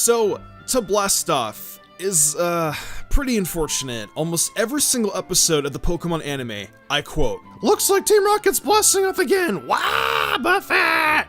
So, to blast off is, pretty unfortunate. Almost every single episode of the Pokemon anime, I quote, "Looks like Team Rocket's blasting off again! Wah, Buffett!"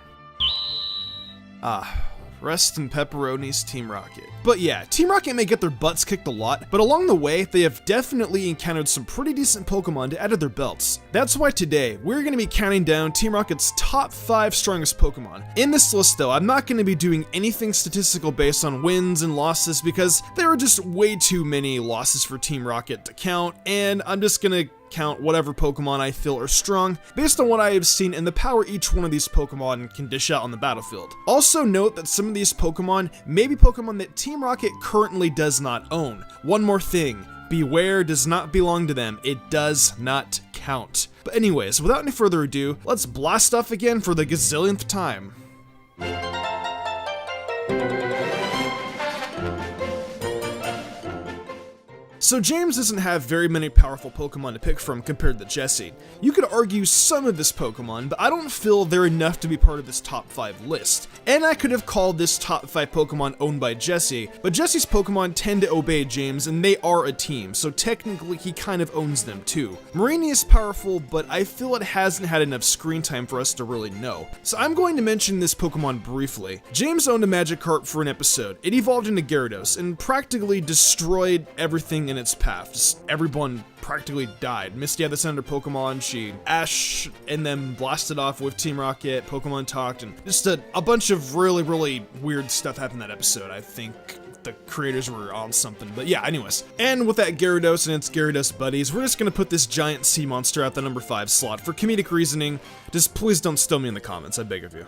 Rest in pepperonis, Team Rocket. But yeah, Team Rocket may get their butts kicked a lot, but along the way, they have definitely encountered some pretty decent Pokemon to add to their belts. That's why today, we're going to be counting down Team Rocket's top 5 strongest Pokemon. In this list though, I'm not going to be doing anything statistical based on wins and losses because there are just way too many losses for Team Rocket to count, and I'm just going to count whatever Pokemon I feel are strong based on what I have seen and the power each one of these Pokemon can dish out on the battlefield. Also note that some of these Pokemon may be Pokemon that Team Rocket currently does not own. One more thing, Beware does not belong to them, it does not count. But anyways, without any further ado, let's blast off again for the gazillionth time. So James doesn't have very many powerful Pokemon to pick from compared to Jesse. You could argue some of this Pokemon, but I don't feel they're enough to be part of this top 5 list. And I could have called this top 5 Pokemon owned by Jesse, but Jesse's Pokemon tend to obey James and they are a team, so technically he kind of owns them too. Marini is powerful, but I feel it hasn't had enough screen time for us to really know. So I'm going to mention this Pokemon briefly. James owned a Magikarp for an episode. It evolved into Gyarados and practically destroyed everything in its path. Just everyone practically died. Misty had the center Pokemon, she Ash and then blasted off with Team Rocket, Pokemon talked, and just a bunch of really weird stuff happened in that episode. I think the creators were on something, but yeah, anyways. And with that Gyarados and its Gyarados buddies, we're just gonna put this giant sea monster at the number 5 slot for comedic reasoning. Just please don't steal me in the comments, I beg of you.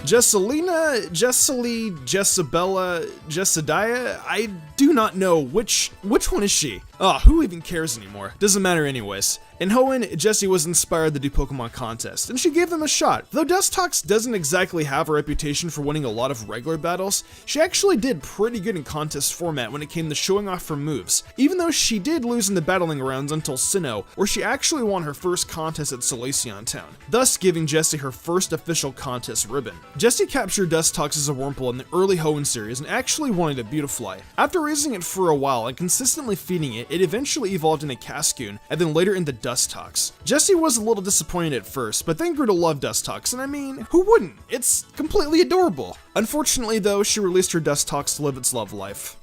Jessalina, Jessali, Jessabella, Jessadiah? I do not know which one is she? Who even cares anymore? Doesn't matter anyways. In Hoenn, Jessie was inspired to do Pokemon contest, and she gave them a shot. Though Dustox doesn't exactly have a reputation for winning a lot of regular battles, she actually did pretty good in contest format when it came to showing off her moves, even though she did lose in the battling rounds until Sinnoh, where she actually won her first contest at Solaceon Town, thus giving Jessie her first official contest ribbon. Jessie captured Dustox as a Wurmple in the early Hoenn series and actually wanted a Beautifly. After raising it for a while and consistently feeding it, it eventually evolved into Cascoon, and then later into Dustox. Jessie was a little disappointed at first, but then grew to love Dustox, and I mean, who wouldn't? It's completely adorable. Unfortunately though, she released her Dustox to live its love life.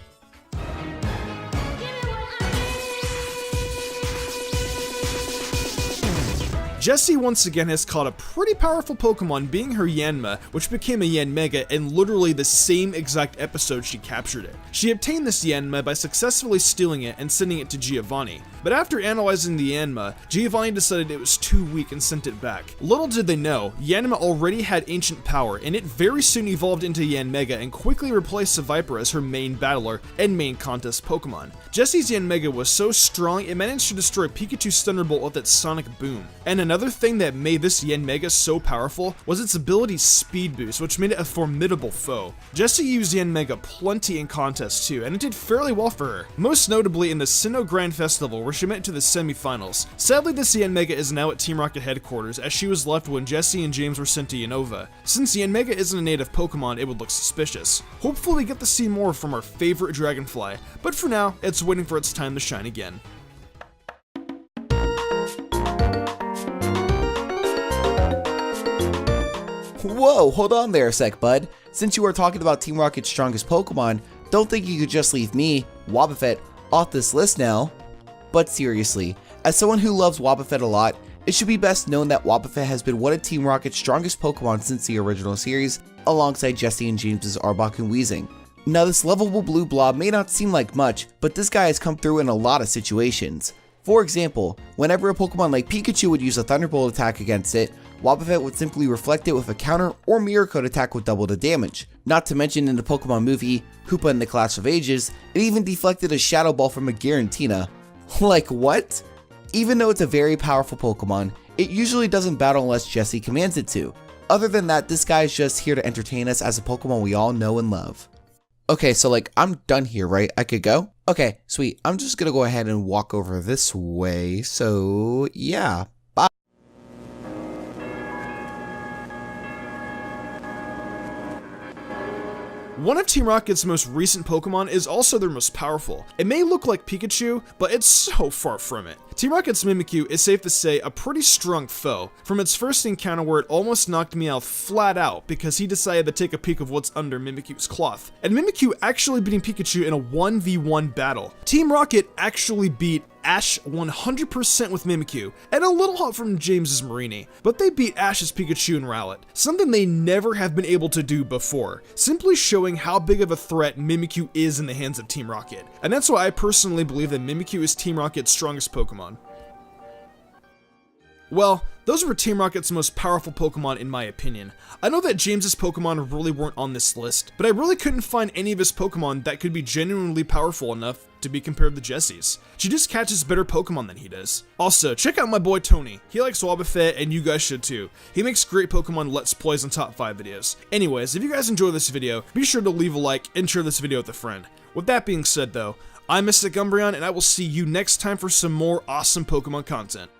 Jessie once again has caught a pretty powerful Pokemon, being her Yanma, which became a Yanmega in literally the same exact episode she captured it. She obtained this Yanma by successfully stealing it and sending it to Giovanni. But after analyzing the Yanma, Giovanni decided it was too weak and sent it back. Little did they know, Yanma already had ancient power, and it very soon evolved into Yanmega and quickly replaced Seviper as her main battler and main contest Pokemon. Jessie's Yanmega was so strong it managed to destroy Pikachu's Thunderbolt with its sonic boom. And another thing that made this Yanmega so powerful was its ability Speed Boost, which made it a formidable foe. Jessie used Yanmega plenty in contests too, and it did fairly well for her, most notably in the Sinnoh Grand Festival where she made it to the semifinals. Sadly, this Yanmega is now at Team Rocket headquarters, as she was left when Jessie and James were sent to Unova. Since Yanmega isn't a native Pokemon, it would look suspicious. Hopefully we get to see more from our favorite Dragonfly, but for now, it's waiting for its time to shine again. Whoa, hold on there a sec, bud. Since you are talking about Team Rocket's strongest Pokemon, don't think you could just leave me, Wobbuffet, off this list now. But seriously, as someone who loves Wobbuffet a lot, it should be best known that Wobbuffet has been one of Team Rocket's strongest Pokemon since the original series, alongside Jessie and James's Arbok and Weezing. Now this lovable blue blob may not seem like much, but this guy has come through in a lot of situations. For example, whenever a Pokemon like Pikachu would use a Thunderbolt attack against it, Wobbuffet would simply reflect it with a counter or Mirror Coat attack with double the damage. Not to mention in the Pokemon movie, Hoopa and the Clash of Ages, it even deflected a Shadow Ball from a Giratina. Like what? Even though it's a very powerful Pokemon, it usually doesn't battle unless Jessie commands it to. Other than that, this guy is just here to entertain us as a Pokemon we all know and love. Okay, so like, I'm done here, right? I could go? Okay, sweet. I'm just gonna go ahead and walk over this way, so yeah. One of Team Rocket's most recent Pokemon is also their most powerful. It may look like Pikachu, but it's so far from it. Team Rocket's Mimikyu is safe to say a pretty strong foe, from its first encounter where it almost knocked Meowth flat out because he decided to take a peek of what's under Mimikyu's cloth, and Mimikyu actually beating Pikachu in a 1v1 battle. Team Rocket actually beat Ash 100% with Mimikyu, and a little help from James's Marini, but they beat Ash's Pikachu and Rowlet, something they never have been able to do before, simply showing how big of a threat Mimikyu is in the hands of Team Rocket. And that's why I personally believe that Mimikyu is Team Rocket's strongest Pokemon. Well, those were Team Rocket's most powerful Pokemon in my opinion. I know that James's Pokemon really weren't on this list, but I really couldn't find any of his Pokemon that could be genuinely powerful enough to be compared to Jessie's. She just catches better Pokemon than he does. Also, check out my boy Tony. He likes Wobbuffet and you guys should too. He makes great Pokemon Let's Plays and Top 5 videos. Anyways, if you guys enjoy this video, be sure to leave a like and share this video with a friend. With that being said though, I'm Mystic Umbreon and I will see you next time for some more awesome Pokemon content.